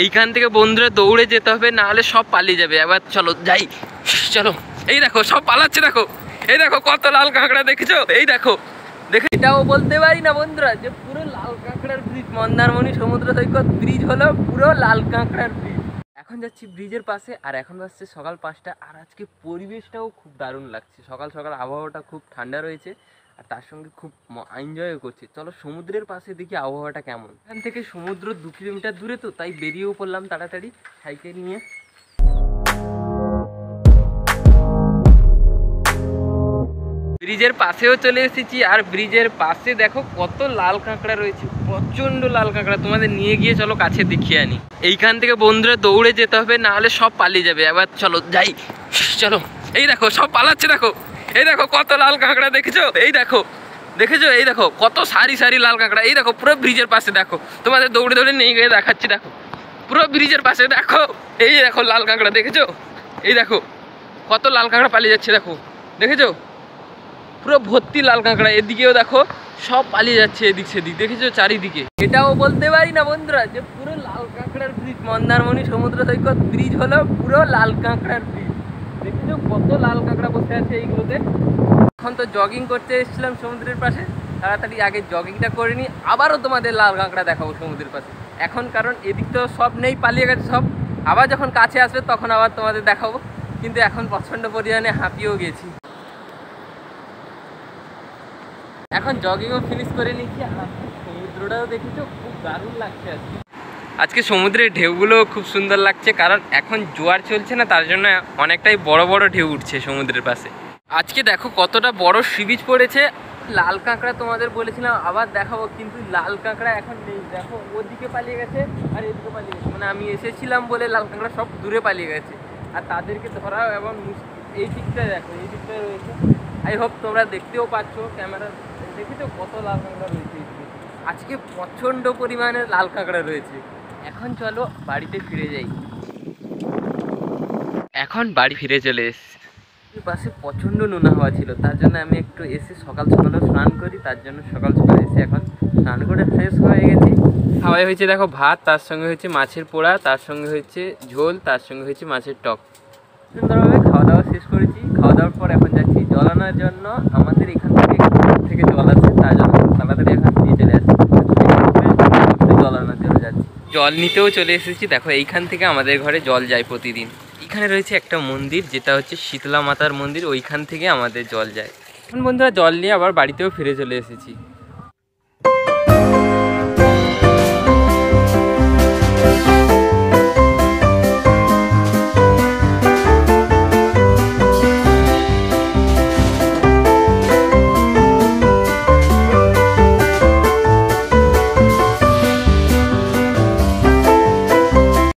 এইখান থেকে বন্ধুরা দৌড়ে যেতে হবে, না হলে সব পালিয়ে যাবে। এবার চলো যাই, চলো। এই দেখো সব পালাচ্ছে, দেখো এই দেখো কত লাল কাঁকড়া দেখেছো, এই দেখো দেখে। এটাও বলতে পারি না বন্ধুরা যে পুরো লাল কাঁকড়ার ব্রিজ, মন্দারমণি সমুদ্র সৈকত ব্রিজ হলো পুরো লাল কাঁকড়ার ব্রিজ। এখন যাচ্ছি ব্রিজের পাশে, আর এখন বাজছে সকাল 5টা। আর আজকে পরিবেশটাও খুব দারুণ লাগছে, সকাল সকাল আবহাওয়াটা খুব ঠান্ডা রয়েছে, আর তার সঙ্গে খুব এনজয়ও করছি। চলো সমুদ্রের পাশে দেখি আবহাওয়াটা কেমন। এখান থেকে সমুদ্র 2 কিলোমিটার দূরে, তো তাই বেরিয়েও পড়লাম তাড়াতাড়ি সাইকেল নিয়ে। ব্রিজের পাশেও চলে এসেছি, আর ব্রিজের পাশে দেখো কত লাল কাঁকড়া রয়েছে, প্রচন্ড লাল কাঁকড়া। তোমাদের নিয়ে গিয়ে চলো কাছে দেখিয়ে আনি। এইখান থেকে বন্ধুরা দৌড়ে যেতে হবে, না হলে সব পালিয়ে যাবে। এবার চলো যাই, চলো। এই দেখো সব পালাচ্ছে, দেখো এই দেখো কত লাল কাঁকড়া দেখেছো, এই দেখো দেখেছো, এই দেখো কত সারি সারি লাল কাঁকড়া। এই দেখো পুরো ব্রিজের পাশে, দেখো তোমাদের দৌড়ে দৌড়ে নিয়ে গিয়ে দেখাচ্ছি। দেখো পুরো ব্রিজের পাশে, দেখো এই দেখো লাল কাঁকড়া দেখেছো, এই দেখো কত লাল কাঁকড়া পালিয়ে যাচ্ছে, দেখো দেখেছো পুরো ভর্তি লাল কাঁকড়া। এদিকেও দেখো সব পালিয়ে যাচ্ছে এদিক সেদিক, দেখেছো চারিদিকে। এটাও বলতে পারি না বন্ধুরা যে পুরো লাল কাঁকড়ার ব্রিজ, মন্দারমণি সমুদ্র সৈকত ব্রিজ হলো পুরো লাল কাঁকড়ার ব্রিজ। দেখেছো কত লাল কাঁকড়া বসে আছে এইগুলোতে। এখন তো জগিং করতে এসেছিলাম সমুদ্রের পাশে, তাড়াতাড়ি আগে জগিংটা করে নিই, আবারও তোমাদের লাল কাঁকড়া দেখাবো সমুদ্রের পাশে। এখন কারণ এদিক তো সব নেই, পালিয়ে গেছে সব। আবার যখন কাছে আসবে তখন আবার তোমাদের দেখাবো, কিন্তু এখন প্রচণ্ড পরিমাণে হাঁপিয়েও গেছি। এখন জগিংও ফিনিশ করে নিচ্ছি, আর সমুদ্রটাও দেখেছো খুব দারুণ লাগছে আজকে। আজকে সমুদ্রের ঢেউগুলো খুব সুন্দর লাগছে, কারণ এখন জোয়ার চলছে না, তার জন্য অনেকটাই বড় বড় ঢেউ উঠছে সমুদ্রের পাশে। আজকে দেখো কতটা বড় সি বিচ পড়েছে। লাল কাঁকড়া তোমাদের বলেছিলাম আবার দেখাবো, কিন্তু লাল কাঁকড়া এখন নেই। দেখো ওদিকে পালিয়ে গেছে আর এদিকে পালিয়ে গেছে, মানে আমি এসেছিলাম বলে লাল কাঁকড়া সব দূরে পালিয়ে গেছে, আর তাদেরকে ধরাও এবং এই দিকটায় দেখো, এই দিকটায় রয়েছে। আই হোপ তোমরা দেখতেও পাচ্ছ, ক্যামেরা দেখেছো কত লাল কাঁকড়া রয়েছে। আজকে প্রচণ্ড পরিমাণে লাল কাঁকড়া রয়েছে। এখন চলো বাড়িতে ফিরে যাই। এখন বাড়ি ফিরে চলে এসেছি। পাশে প্রচণ্ড নোনা হাওয়া ছিল, তার জন্য আমি একটু এসে সকাল সকালে স্নান করি, তার জন্য সকাল সকাল এসে এখন স্নান করে ফ্রেশ হয়ে গেছি। খাওয়াই হয়েছে দেখো ভাত, তার সঙ্গে হয়েছে মাছের পোড়া, তার সঙ্গে হয়েছে ঝোল, তার সঙ্গে হয়েছে মাছের টক। সুন্দরভাবে খাওয়া দাওয়া শেষ করেছি। খাওয়া দাওয়ার পর এখন যাচ্ছি জল আনার জন্য। আমাদের এখান থেকে জল আছে, তার জন্য তাড়াতাড়ি এখন নিয়ে চলে আসছি, জল আনার জন্য যাচ্ছি। জল নিতেও চলে এসেছি। দেখো এইখান থেকে আমাদের ঘরে জল যায় প্রতিদিন। এখানে রয়েছে একটা মন্দির, যেটা হচ্ছে শীতলা মাতার মন্দির, ওইখান থেকে আমাদের জল যায়। এখন বন্ধুরা জল নিয়ে আবার বাড়িতেও ফিরে চলে এসেছি।